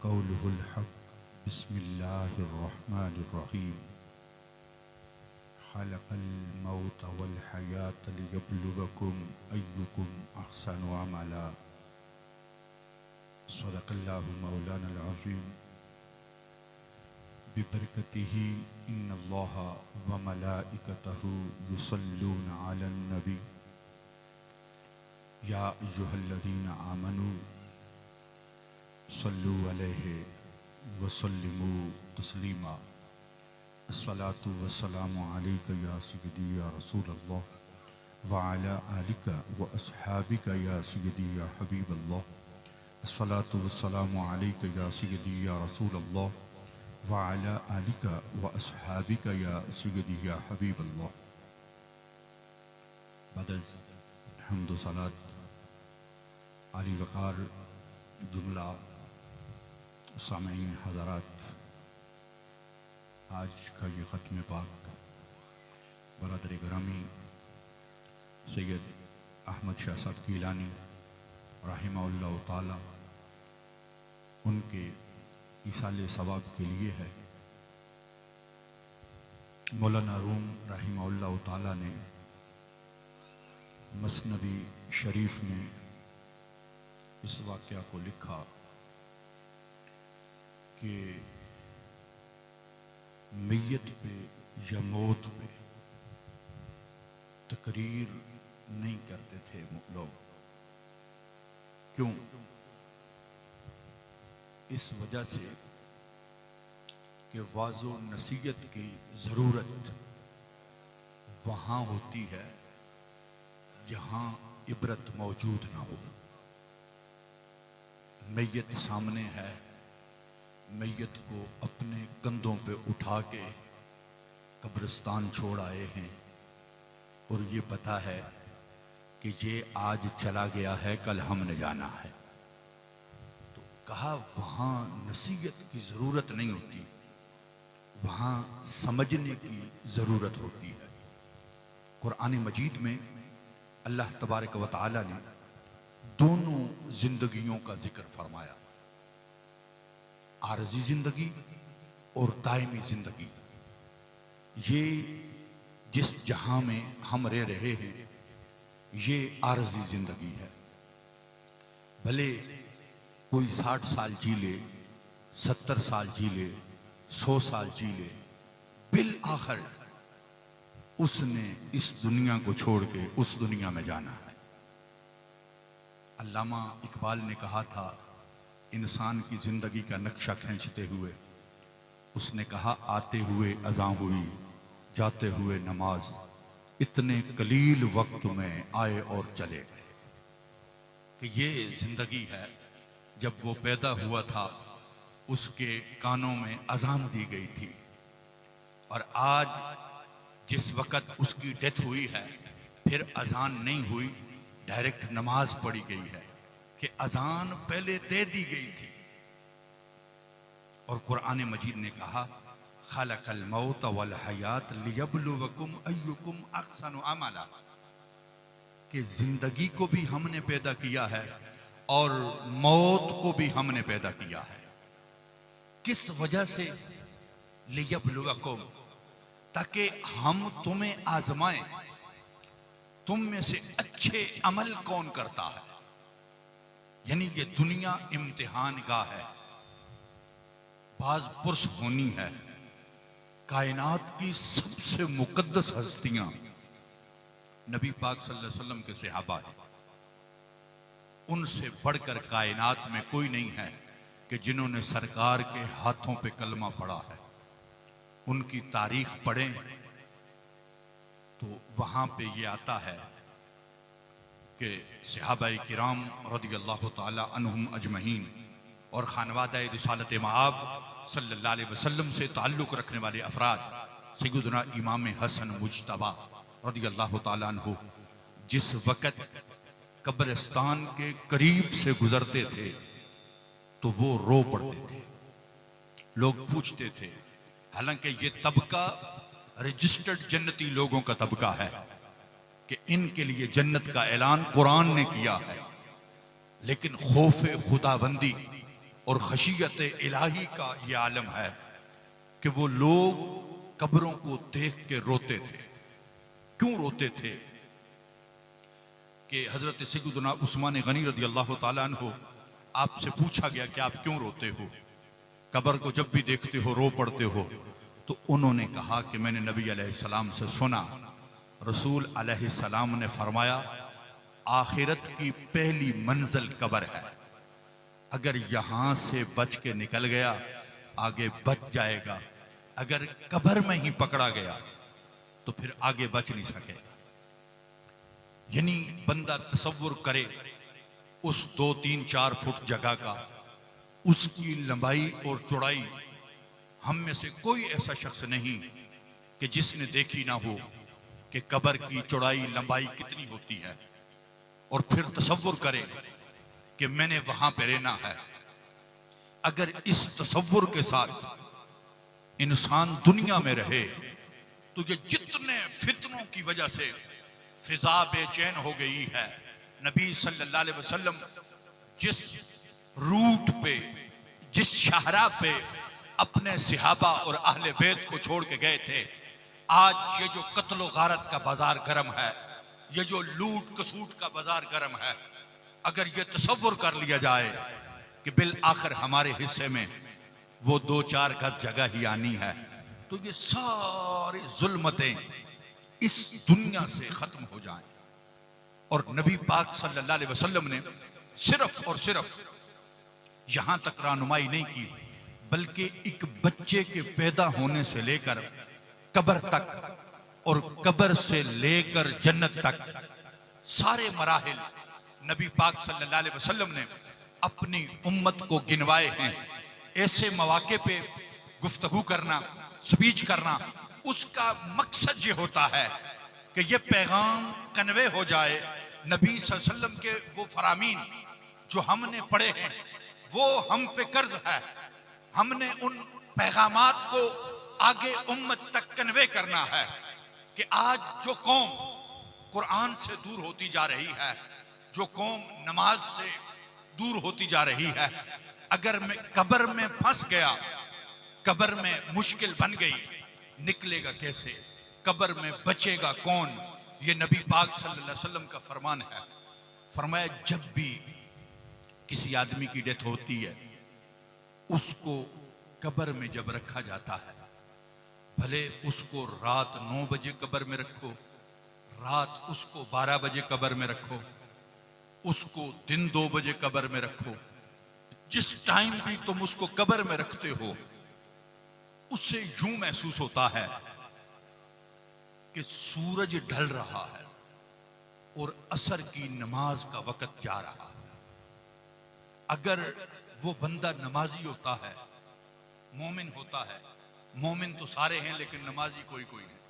कौलुहुल हक़ बिस्मिल्लाहिर रहमानिर रहीम खलक़ल मौत वल हयात लियब्लुवकुम अय्युकुम अहसनु अमला सदक़ल्लाहु मौलानल अज़ीम बिबरकतिही इन्नल्लाहा व मलाइकतहु युसल्लूना अलन नबी या अय्युहल्लज़ीना आमनू सल्लु अलैहि व सल्लिमू तस्लीमा। अस्सलातु वस्सलामु अलैका या सय्यदी या रसूलल्लाह व अला आलिका व अस्हाबिका या सय्यदी या हबीबल्लाह। अस्सलातु वस्सलामु अलैका या सय्यदी या रसूलल्लाह व अला आलिका व अस्हाबिका या सय्यदी या हबीबल्लाह। बदज़ हम्दो सलात आली वक़ार जुमला सामईन हज़रात, आज का ये ख़त्म पाक बरदर ग्रामी सैयद अहमद शाह साहब गिलानी रहमहुल्लाह ताला उनके इसाले सवाब के लिए है। मौलाना रूम रहमहुल्लाह ताला ने मसनदी शरीफ में इस वाक़या को लिखा कि मैयत पे या मौत पे तकरीर नहीं करते थे लोग। क्यों? इस वजह से कि वाज़ो नसीहत की ज़रूरत वहाँ होती है जहाँ इबरत मौजूद ना हो। मैयत सामने है, मैयत को अपने कंधों पे उठा के कब्रिस्तान छोड़ आए हैं और ये पता है कि ये आज चला गया है, कल हमने जाना है। तो कहा वहाँ नसीहत की ज़रूरत नहीं होती, वहाँ समझने की ज़रूरत होती है। कुरान मजीद में अल्लाह तबारक व तआला ने दोनों जिंदगियों का जिक्र फरमाया, आरजी जिंदगी और दायमी जिंदगी। ये जिस जहां में हम रह रहे हैं ये आरजी जिंदगी है। भले कोई 60 साल जी ले, 70 साल जी ले, 100 साल जी ले, बिल आखिर उसने इस दुनिया को छोड़ के उस दुनिया में जाना है। अल्लामा इकबाल ने कहा था इंसान की जिंदगी का नक्शा खींचते हुए, उसने कहा आते हुए अज़ां हुई, जाते हुए नमाज, इतने कलील वक्त में आए और चले गए। कि ये जिंदगी है। जब वो पैदा हुआ था उसके कानों में अज़ान दी गई थी और आज जिस वक़्त उसकी डेथ हुई है फिर अज़ान नहीं हुई, डायरेक्ट नमाज पढ़ी गई है कि अज़ान पहले दे दी गई थी। और कुरान मजीद ने कहा खलक़ल मौत वल हयात लियब्लुवकुम अय्युकुम अहसनु अमला, कि जिंदगी को भी हमने पैदा किया है और मौत को भी हमने पैदा किया है। किस वजह से? लियब्लुवकुम, ताकि हम तुम्हें आजमाएं, तुम में से अच्छे अमल कौन करता है। यानी ये दुनिया इम्तिहान गाह है, बाज पुरस होनी है। कायनात की सबसे मुकद्दस हस्तियां नबी पाक सल्लल्लाहु अलैहि वसल्लम के सहाबा हैं। उनसे बढ़कर कायनात में कोई नहीं है कि जिन्होंने सरकार के हाथों पे कलमा पढ़ा है। उनकी तारीख पढ़ें तो वहां पे ये आता है कि सहाबाए किराम रज़ियल्लाहु ताला अन्हुम अजमईन और खानवादा रिसालत मआब सल्लल्लाहु अलैहि वसल्लम से ताल्लुक़ रखने वाले अफराद सय्यदना इमाम हसन मुज्तबा रज़ियल्लाहु ताला अन्हु जिस वक़्त कब्रिस्तान के करीब से गुजरते थे तो वो रो पड़ते थे। लोग पूछते थे, हालांकि ये तबका रजिस्टर्ड जन्नती लोगों का तबका है कि इनके लिए जन्नत का ऐलान कुरान ने किया है, लेकिन खौफ खुदाबंदी और खशियत इलाही का ये आलम है कि वो लोग कब्रों को देख के रोते थे। क्यों रोते थे? कि हजरत सैयदना उस्मान गनी रज़ी अल्लाह ताला अन्हु, आपसे पूछा गया कि आप क्यों रोते हो, कब्र को जब भी देखते हो रो पड़ते हो? तो उन्होंने कहा कि मैंने नबी अलैहिस्सलाम से सुना, रसूल अलैहिस्सलाम ने फरमाया आखिरत की पहली मंजिल कब्र है, अगर यहां से बच के निकल गया आगे बच जाएगा, अगर कब्र में ही पकड़ा गया तो फिर आगे बच नहीं सकेगा। यानी बंदा तसव्वुर करे उस 2-3-4 फुट जगह का, उसकी लंबाई और चौड़ाई हम में से कोई ऐसा शख्स नहीं कि जिसने देखी ना हो कि कब्र की चौड़ाई लंबाई कितनी होती है, और फिर तसव्वुर करे कि मैंने वहां पे रहना है। अगर इस तसव्वुर के साथ इंसान दुनिया में रहे तो ये जितने फितनों की वजह से फिजा बेचैन हो गई है, नबी सल्लल्लाहु अलैहि वसल्लम जिस रूट पे, जिस शाहरा पे अपने सिहाबा और अहले बैत को छोड़ के गए थे, आज ये जो कत्ल गारत का बाजार गर्म है, ये जो लूट कसूट का बाजार गर्म है, अगर ये तसव्वुर कर लिया जाए कि बिल आखिर हमारे हिस्से में वो 2-4 गज जगह ही आनी है, तो ये सारी जुल्मतें इस दुनिया से खत्म हो जाएं। और नबी पाक सल्लल्लाहु अलैहि वसल्लम ने सिर्फ और सिर्फ यहां तक रहनुमाई नहीं की, बल्कि एक बच्चे के पैदा होने से लेकर कब्र तक और कब्र से लेकर जन्नत तक सारे मराहिल नबी पाक सल्लल्लाहु अलैहि वसल्लम ने अपनी उम्मत को गिनवाए हैं। ऐसे मौके पे गुफ्तगू करना, स्पीच करना, उसका मकसद ये होता है कि ये पैगाम कन्वे हो जाए, नबी सल्लल्लाहु अलैहि वसल्लम के वो फरामीन जो हमने पढ़े हैं वो हम पे कर्ज है, हमने उन पैगामात को आगे उम्मत तक कन्वे करना है कि आज जो कौम कुरान से दूर होती जा रही है, जो कौम नमाज से दूर होती जा रही है, अगर मैं कब्र में फंस गया, कब्र में मुश्किल बन गई, निकलेगा कैसे, कब्र में बचेगा कौन? ये नबी पाक सल्लल्लाहु अलैहि वसल्लम का फरमान है। फरमाया जब भी किसी आदमी की डेथ होती है, उसको कब्र में जब रखा जाता है, भले उसको रात 9 बजे कब्र में रखो, रात उसको 12 बजे कब्र में रखो, उसको दिन 2 बजे कब्र में रखो, जिस टाइम भी तुम उसको कब्र में रखते हो, उससे यूं महसूस होता है कि सूरज ढल रहा है और असर की नमाज का वक्त जा रहा है। अगर वो बंदा नमाजी होता है, मोमिन होता है, मोमिन तो सारे हैं लेकिन नमाजी कोई कोई है,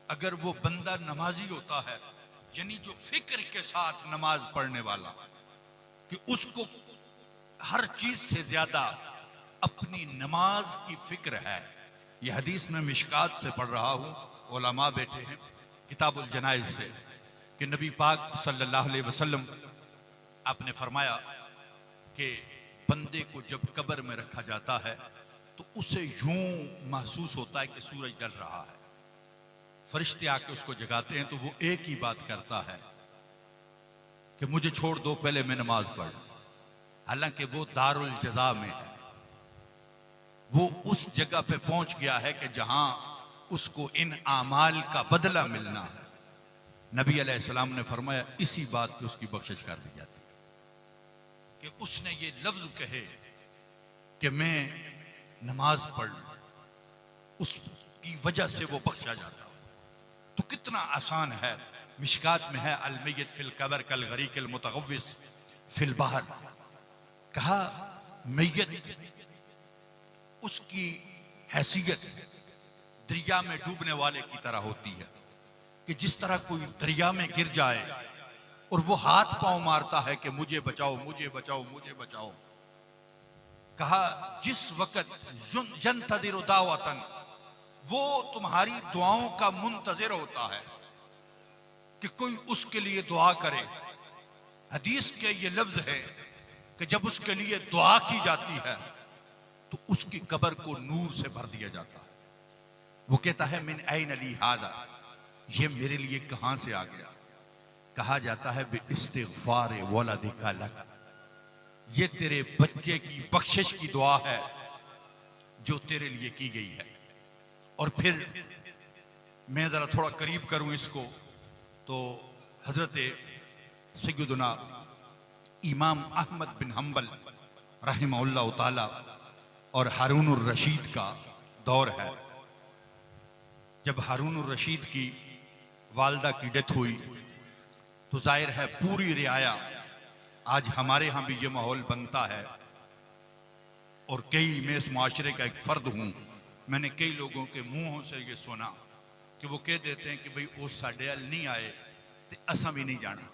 अगर वो बंदा नमाजी होता है, यानी जो फिक्र के साथ नमाज पढ़ने वाला, कि उसको हर चीज से ज्यादा अपनी नमाज की फिक्र है। यह हदीस में मिशकात से पढ़ रहा हूं, उलमा बैठे हैं किताबुल जनाइज से, कि नबी पाक सल्लल्लाहु अलैहि वसल्लम आपने फरमाया कि बंदे को जब कब्र में रखा जाता है तो उसे यूं महसूस होता है कि सूरज ढल रहा है। फरिश्ते आके उसको जगाते हैं तो वो एक ही बात करता है कि मुझे छोड़ दो, पहले मैं नमाज पढ़। हालांकि वो दारुल जज़ा में है, वो उस जगह पे पहुंच गया है कि जहां उसको इन आमाल का बदला मिलना है। नबी अलैहिस्सलाम ने फरमाया इसी बात पे उसकी बख्शिश कर दी जाती है कि उसने ये लफ्ज कहे कि मैं नमाज पढ़ लूं, उसकी वजह से वो बख्शा जाता है। तो कितना आसान है। मिशकात में है अल मय्यत फिल कब्र कल गरीक अल मुतगव्विस फिल बहर, कहा मय्यत उसकी हैसियत दरिया में डूबने वाले की तरह होती है कि जिस तरह कोई दरिया में गिर जाए और वो हाथ पांव मारता है कि मुझे बचाओ, मुझे बचाओ, मुझे बचाओ। कहा जिस वक्त यंतज़िरु दावतन, वो तुम्हारी दुआओं का मुंतज़िर होता है कि कोई उसके लिए दुआ करे। हदीस के ये लफ्ज है कि जब उसके लिए दुआ की जाती है तो उसकी कब्र को नूर से भर दिया जाता है। वो कहता है मिन ऐन ली हादा, ये मेरे लिए कहां से आ गया। कहा जाता है बे इस्तिग़फ़ार वलदिका लक, ये तेरे बच्चे की बख्शिश की दुआ है जो तेरे लिए की गई है। और फिर मैं जरा थोड़ा करीब करूं इसको, तो हजरत सय्यदुना इमाम अहमद बिन हम्बल रहमहुल्लाह ताला और हारून रशीद का दौर है। जब हारून रशीद की वालदा की डेथ हुई तो जाहिर है पूरी रियाया, आज हमारे यहां भी ये माहौल बनता है और कई, मैं इस माशरे का एक फर्द हूं, मैंने कई लोगों के मुंहों से ये सुना कि वो कह देते हैं कि भाई वो साडे अल नहीं आए तो असा भी नहीं जाना,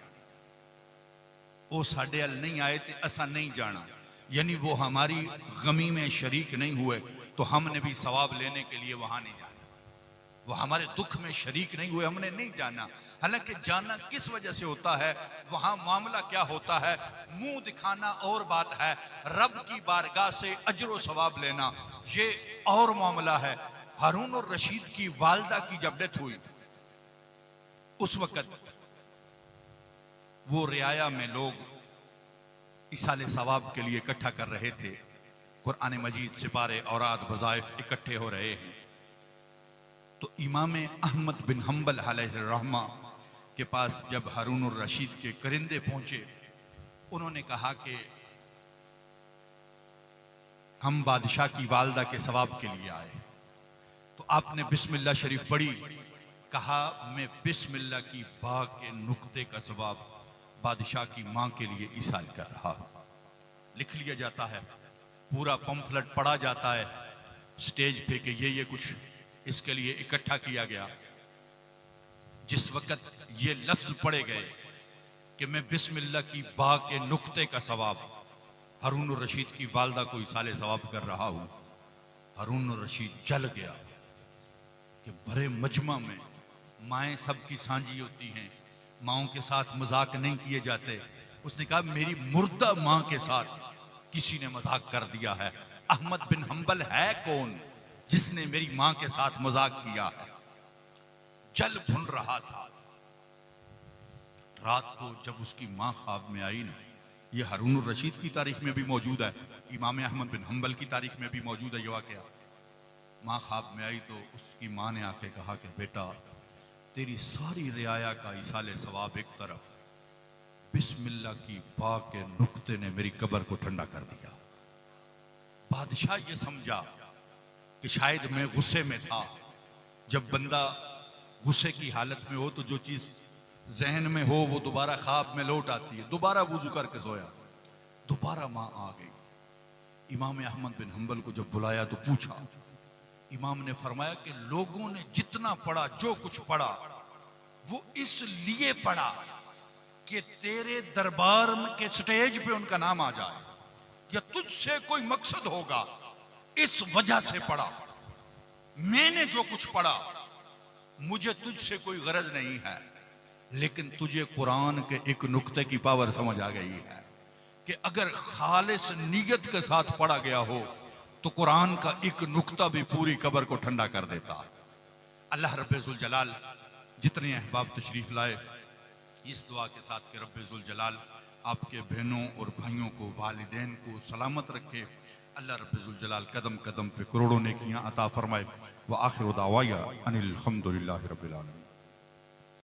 वो साडे अल नहीं आए तो असा नहीं जाना, यानी वो हमारी गमी में शरीक नहीं हुए तो हमने भी सवाब लेने के लिए वहां नहीं जाना। वो हमारे दुख में शरीक नहीं हुए, हमने नहीं जाना। हालांकि जाना किस वजह से होता है, वहां मामला क्या होता है, मुंह दिखाना और बात है, रब की बारगाह से अजर सवाब लेना ये और मामला है। हारून और रशीद की वालदा की जब डेथ हुई उस वक्त वो रियाया में लोग इसाले सवाब के लिए इकट्ठा कर रहे थे। कुरान मजीद सिपारे औराद वज़ाइफ इकट्ठे हो रहे हैं। तो इमाम अहमद बिन हम्बल अलैहिर्रहमा के पास जब हारून और रशीद के करिंदे पहुंचे, उन्होंने कहा कि हम बादशाह की वालदा के सवाब के लिए आए। तो आपने बिस्मिल्लाह शरीफ पढ़ी, कहा मैं बिस्मिल्लाह की बा के नुक्ते का सवाब बादशाह की मां के लिए ईसाल कर रहा हूं। लिख लिया जाता है, पूरा पंफलेट पढ़ा जाता है स्टेज पे कि ये कुछ इसके लिए इकट्ठा किया गया। जिस वक्त ये लफ्ज पढ़े गए कि मैं बिस्मिल्लाह की बा के नुक्ते का सवाब हारून रशीद की वालदा को इसाले सवाब कर रहा हूं, हारून रशीद जल गया कि भरे मजमा में माएँ सबकी सांझी होती हैं, माओं के साथ मजाक नहीं किए जाते। उसने कहा मेरी मुर्दा मां के साथ किसी ने मजाक कर दिया है। अहमद बिन हम्बल है कौन जिसने मेरी मां के साथ मजाक किया है। जल भुन रहा था। रात को जब उसकी मां ख्वाब में आई ना, ये हारून रशीद की तारीख में भी मौजूद है, इमाम अहमद बिन हम्बल की तारीख में भी मौजूद है ये वाकया। मां ख्वाब में आई तो उसकी मां ने आके कहा कि बेटा तेरी सारी रियाया का इसाले सवाब एक तरफ, बिस्मिल्लाह की बा के नुक्ते ने मेरी कब्र को ठंडा कर दिया। बादशाह ये समझा कि शायद मैं गुस्से में था। जब बंदा गुस्से की हालत में हो तो जो चीज जहन में हो वो दोबारा ख्वाब में लौट आती है। दोबारा वुजू करके सोया, दोबारा मां आ गई। इमाम अहमद बिन हम्बल को जब बुलाया तो पूछा, इमाम ने फरमाया कि लोगों ने जितना पढ़ा, जो कुछ पढ़ा वो इसलिए पढ़ा कि तेरे दरबार के स्टेज पे उनका नाम आ जाए या तुझसे कोई मकसद होगा, इस वजह से पढ़ा। मैंने जो कुछ पढ़ा मुझे तुझसे कोई गरज नहीं है, लेकिन तुझे कुरान के एक नुक्ते की पावर समझ आ गई है कि अगर खालिस नीयत के साथ पढ़ा गया हो तो कुरान का एक नुक्ता भी पूरी कब्र को ठंडा कर देता। अल्लाह रब्बुल जलाल जितने अहबाब तशरीफ लाए इस दुआ के साथ कि रब्बुल जलाल आपके बहनों और भाइयों को, वालिदैन को सलामत रखे। अल्लाह रब्बुल जलाल कदम कदम पे करोड़ों नेकियां अता फरमाए। व आखिर दावाया अनिल हम्दुलिल्लाहि रब्बिल आलमीन।